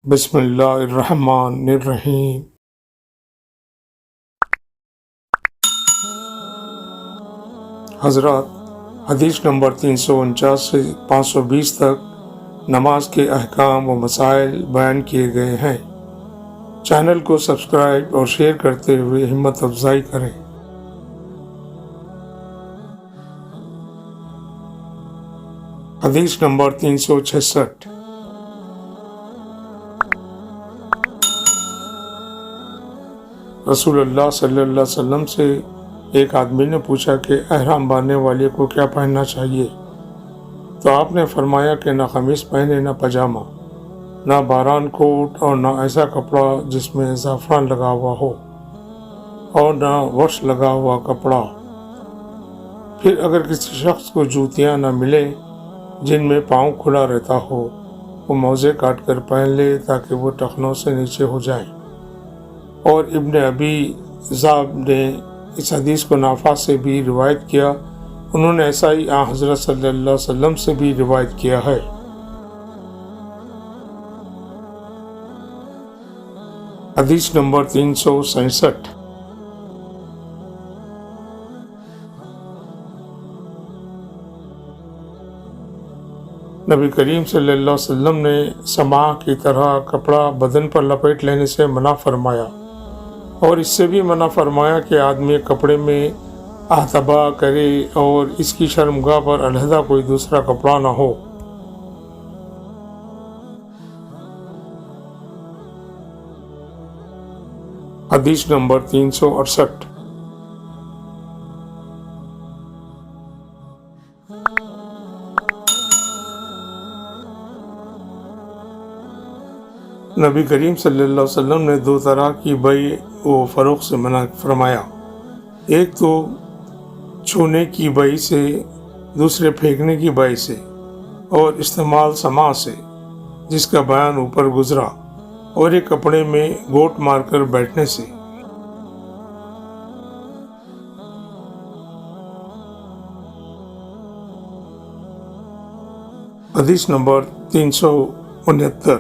بسم اللہ الرحمن الرحیم۔ حضرات، حدیث نمبر 349 سے 520 تک نماز کے احکام و مسائل بیان کیے گئے ہیں۔ چینل کو سبسکرائب اور شیئر کرتے ہوئے ہمت افزائی کریں۔ حدیث نمبر 366۔ رسول اللہ صلی اللہ علیہ وسلم سے ایک آدمی نے پوچھا کہ احرام باندھنے والے کو کیا پہننا چاہیے؟ تو آپ نے فرمایا کہ نہ قمیص پہنے، نہ پاجامہ، نہ باران کوٹ، اور نہ ایسا کپڑا جس میں زعفران لگا ہوا ہو، اور نہ وش لگا ہوا کپڑا۔ پھر اگر کسی شخص کو جوتیاں نہ ملے جن میں پاؤں کھلا رہتا ہو، وہ موزے کاٹ کر پہن لے تاکہ وہ ٹخنوں سے نیچے ہو جائیں۔ اور ابن ابی ذئب نے اس حدیث کو نافع سے بھی روایت کیا، انہوں نے ایسا ہی حضرت صلی اللہ علیہ وسلم سے بھی روایت کیا ہے۔ حدیث نمبر 367۔ نبی کریم صلی اللہ علیہ وسلم نے سماع کی طرح کپڑا بدن پر لپیٹ لینے سے منع فرمایا، اور اس سے بھی منع فرمایا کہ آدمی کپڑے میں احتبا کرے اور اس کی شرمگاہ پر علیحدہ کوئی دوسرا کپڑا نہ ہو۔ حدیث نمبر 368۔ نبی کریم صلی اللہ علیہ وسلم نے دو طرح کی بیع و فروخت سے منع فرمایا، ایک تو چھونے کی بیع سے، دوسرے پھینکنے کی بیع سے، اور استعمال سماع سے جس کا بیان اوپر گزرا، اور ایک کپڑے میں گوٹ مار کر بیٹھنے سے۔ حدیث نمبر 369۔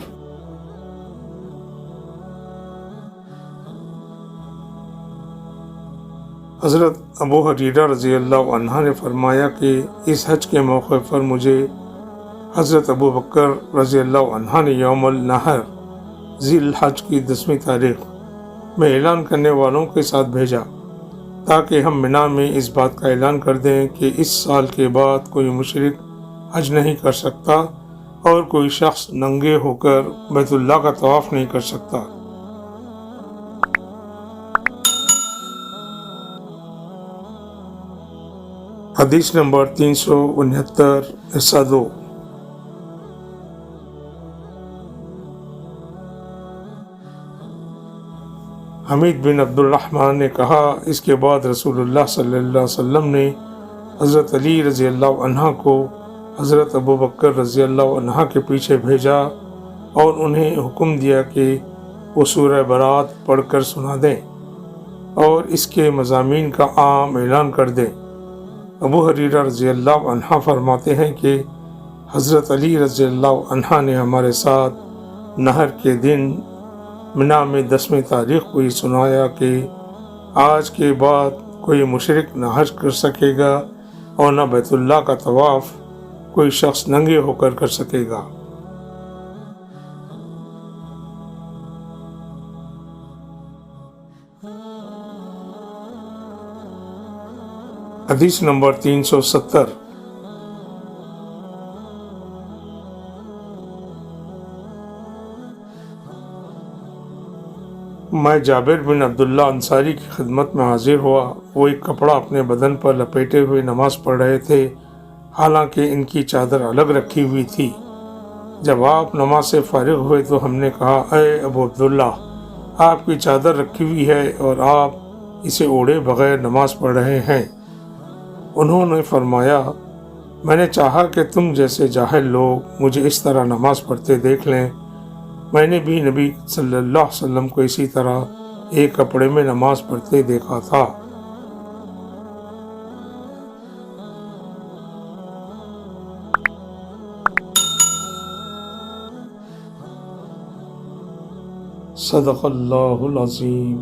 حضرت ابو ہریرہ رضی اللہ عنہ نے فرمایا کہ اس حج کے موقع پر مجھے حضرت ابو بکر رضی اللہ عنہ نے یوم النحر ذی الحج کی 10ویں تاریخ میں اعلان کرنے والوں کے ساتھ بھیجا، تاکہ ہم منا میں اس بات کا اعلان کر دیں کہ اس سال کے بعد کوئی مشرک حج نہیں کر سکتا، اور کوئی شخص ننگے ہو کر بیت اللہ کا طواف نہیں کر سکتا۔ حدیث نمبر 369، حصہ 2۔ حمید بن عبد الرحمن نے کہا، اس کے بعد رسول اللہ صلی اللہ علیہ وسلم نے حضرت علی رضی اللہ عنہ کو حضرت ابو بکر رضی اللہ عنہ کے پیچھے بھیجا، اور انہیں حکم دیا کہ وہ سورہ برات پڑھ کر سنا دیں اور اس کے مضامین کا عام اعلان کر دیں۔ ابو ہریرہ رضی اللہ عنہ فرماتے ہیں کہ حضرت علی رضی اللہ عنہ نے ہمارے ساتھ نہر کے دن منا میں 10ویں تاریخ کو یہ سنایا کہ آج کے بعد کوئی مشرک نہ حج کر سکے گا، اور نہ بیت اللہ کا طواف کوئی شخص ننگے ہو کر کر سکے گا۔ حدیث نمبر 370۔ میں جابر بن عبداللہ انصاری کی خدمت میں حاضر ہوا، وہ ایک کپڑا اپنے بدن پر لپیٹے ہوئے نماز پڑھ رہے تھے، حالانکہ ان کی چادر الگ رکھی ہوئی تھی۔ جب آپ نماز سے فارغ ہوئے تو ہم نے کہا، اے ابو عبداللہ، آپ کی چادر رکھی ہوئی ہے اور آپ اسے اوڑھے بغیر نماز پڑھ رہے ہیں۔ انہوں نے فرمایا، میں نے چاہا کہ تم جیسے جاہل لوگ مجھے اس طرح نماز پڑھتے دیکھ لیں۔ میں نے بھی نبی صلی اللہ علیہ وسلم کو اسی طرح ایک کپڑے میں نماز پڑھتے دیکھا تھا۔ صدق اللہ العظیم۔